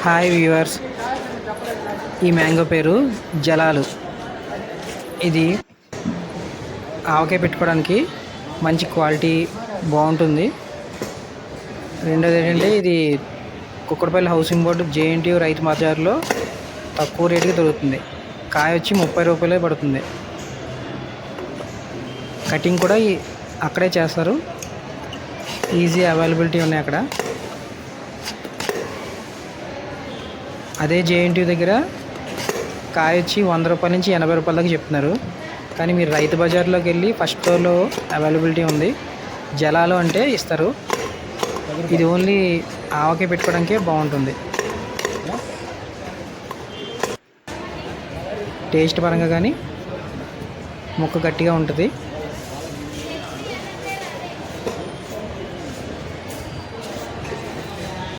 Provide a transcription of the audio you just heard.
Hi viewers, ఈ mango పేరు జలాలు. ఇది ఆవకాయ పెట్టుకోవడానికి మంచి క్వాలిటీ, బాగుంటుంది. రెండోది ఏంటంటే ఇది కుక్కడపల్లి హౌసింగ్ బోర్డు జేఎన్టీయూ రైతు బజార్లో తక్కువ రేటుకి దొరుకుతుంది. కాయ వచ్చి 30 రూపాయలే పడుతుంది. కటింగ్ కూడా అక్కడే చేస్తారు, ఈజీ అవైలబిలిటీ ఉన్నాయి అక్కడ. అదే జేఎన్టీయూ దగ్గర కాయ వచ్చి 100 రూపాయల నుంచి 80 రూపాయల దాకా చెప్తున్నారు. కానీ మీరు రైతు బజార్లోకి వెళ్ళి ఫస్ట్ ఫ్లోర్లో అవైలబిలిటీ ఉంది. జలాలు అంటే ఇస్తారు. ఇది ఓన్లీ ఆవకాయ పెట్టుకోవడానికే బాగుంటుంది. టేస్ట్ పరంగా కానీ ముక్క గట్టిగా ఉంటుంది.